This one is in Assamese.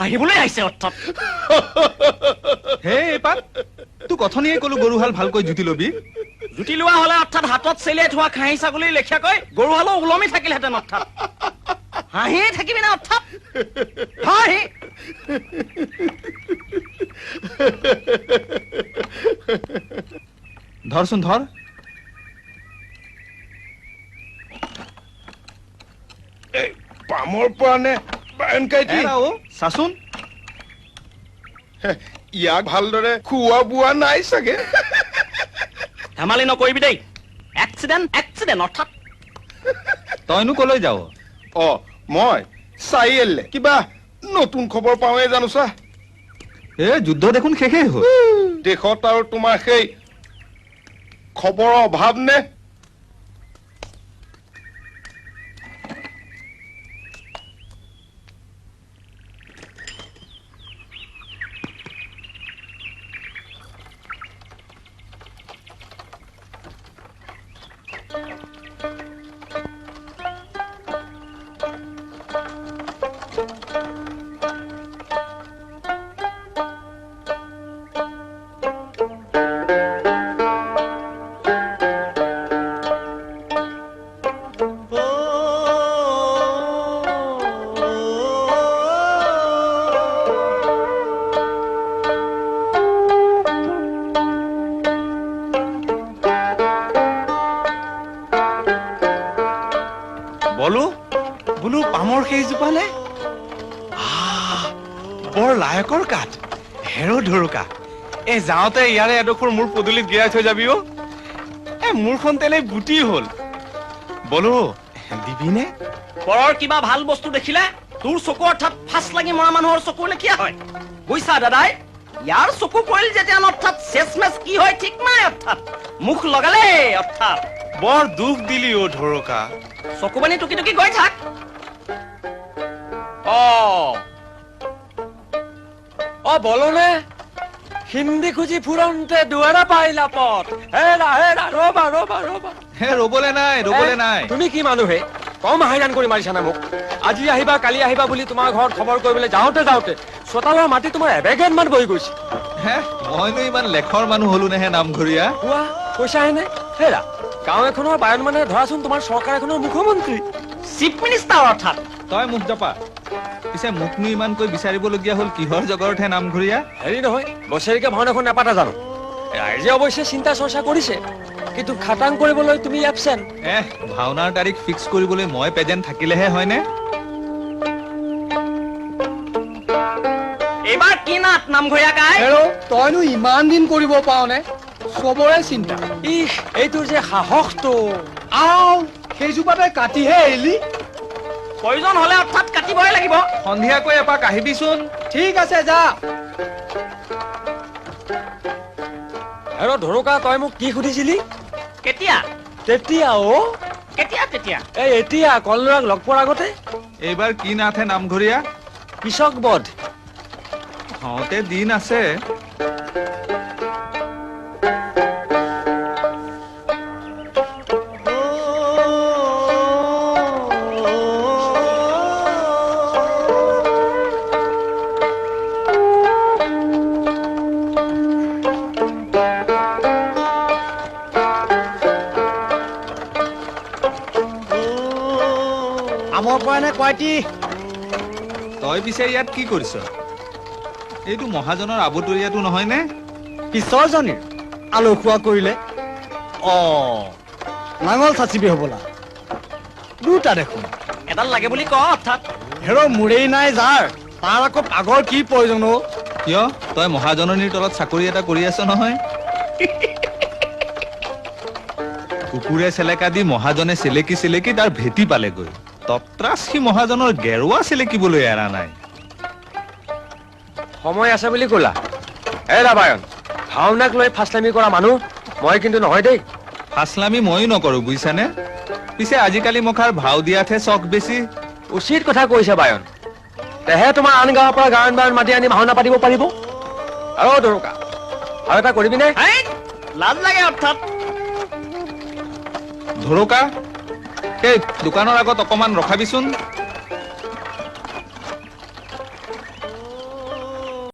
হাঁহিবলৈ আহিছে অৰ্থাৎ হে পাত তোক কথনিয়ে কলো গৰুহাল ভালকৈ জুতি লবি জুতি লোৱা হলে অৰ্থাৎ হাতত চেলিয়াই থোৱা খাহী ছাগলী লেখিয়াকৈ গৰুহালো ওলমি থাকিলহেঁতেন অৰ্থাৎ হাঁহিয়ে থাকিবি না অৰ্থাৎ হাঁহি ধৰচোন ধৰ পামৰ পৰা নে বায়নকাইটি চাচোন ইয়াক ভালদৰে খোৱা বোৱা নাই চাগে ধেমালি নকৰিবি দেই এক্সিডেণ্ট অৰ্থাৎ তইনো কলৈ যাৱ মই চাৰিআলিলে কিবা নতুন খবৰ পাওঁৱে জানো চা যুদ্ধ দেখোন শেষেই হ'ল দেশত আৰু তোমাৰ সেই খবৰৰ অভাৱ নে বোলো পামৰ সেইজোপা নে বৰ লায়কৰ কাঠ হেৰ ধৰুকা যাওঁতে ইয়াৰে এডোখৰ মোৰ পদূলিত গিৰাই থৈ যাবি মোৰখন তেলে গুটি হ'ল বলো দিবিনে পৰৰ কিবা ভাল বস্তু দেখিলে তোৰ চকু অৰ্থাৎ ফাঁচ লাগি মৰা মানুহৰ চকুৰ লেখীয়া হয় বুজিছা দাদাই ইয়াৰ চকু পৰিল যেতিয়া অৰ্থাৎ শেষমেশ কি হয় ঠিক নাই অৰ্থাৎ মুখ লগালে অৰ্থাৎ বৰ দুখ দিলি ধৰুকা চকু পানী টুকি টুকি গৈ থাক বলনে হিন্দী খুঁজি ফুৰন্তে দুৱাৰা পাইলা পথ হেৰা ৰবা ৰবলে নাই তুমি কি মানুহে কম হাইৰাণ কৰি মাৰিছা না মোক আজি আহিবা কালি আহিবা বুলি তোমাৰ ঘৰত খবৰ কৰিবলৈ যাওঁতে চোতালৰ মাটি তোমাৰ এবেগেন মান বহি গৈছে মইনো ইমান লেখৰ মানুহ হলো নেহে নামঘৰীয়া কৈছা হেনে হেৰা গাঁও এখনৰ বায়ন মানে ধৰাচোন তোমাৰ চৰকাৰ এখনৰ মুখ্যমন্ত্ৰী চিফ মিনিষ্টাৰ অৰ্থাৎ তই মুখ জপা পিছে মোকনো ইমানকৈ বিচাৰিবলগীয়া হ'ল কিহৰ জগৰতহে নামঘৰীয়া হেৰি নহয় বছৰিকে ভাওনাখন নাপাতা জানো ৰাইজে অৱশ্যে চিন্তা চৰ্চা কৰিছে কিন্তু খাটাং কৰিবলৈ তুমি এবচেণ্ট ভাওনাৰ তাৰিখ ফিক্স কৰিবলৈ মই প্ৰেজেণ্ট থাকিলেহে হয়নে এইবাৰ কি নাট নামঘৰীয়া গাই তইনো ইমান দিন কৰিব পাৰনে চবৰে চিন্তা এইটোৰ যে সাহসটো সেইজোপাতে কাটিহে এৰিলি প্ৰয়োজন হলে অৰ্থাৎ কাটিবই লাগিব সন্ধিয়াকৈ এপাক আহিবিচোন ঠিক আছে যা ধৰুকা তই মোক কি সুধিছিলি কেতিয়া তেতিয়া কেতিয়া এতিয়া কলৰাক লগ পোৱাৰ আগতে এইবাৰ কি নাথে নামঘৰীয়া পিছক বধ হওঁতে দিন আছে তই পিছে ইয়াত কি কৰিছ এইটো মহাজনৰ আবতৰীয়াটো নহয় নে পিছৰ জনীৰ আলসুৱা কৰিলে নাঙল চাচিবি হবলা দুটা দেখোন এডাল লাগে বুলি ক অৰ্থাৎ মোৰেই নাই যাৰ তাৰ আকৌ পাগৰ কি প্ৰয়োজন কিয় তই মহাজননীৰ তলত চাকৰি এটা কৰি আছ নহয় কুকুৰে চেলেকা দি মহাজনে চেলেকি তাৰ ভেটি পালেগৈ তত্ৰাসী মহাজনৰ গেৰুৱা চেলেকিবলৈ এৰা নাই সময় আছে বুলি ক'লা বায়ন ভাওনাক লৈ ফাচলামি কৰা মানুহ মই কিন্তু নহয় দেই ফাচলামি ময়ো নকৰো বুজিছানে পিছে আজিকালি মুখাৰ ভাও দিয়াতহে চখ বেছি উচিত কথা কৈছে বায়ন তেহে তোমাৰ আন গাঁৱৰ পৰা গায়ন বায়ন মাতি আনি ভাওনা পাতিব পাৰিব আৰু দৰকা আৰু এটা কৰিবিনে লাজ লাগে অৰ্থাৎ ধৰুকা সেই দোকানৰ আগত অকমান ৰখাবিচোন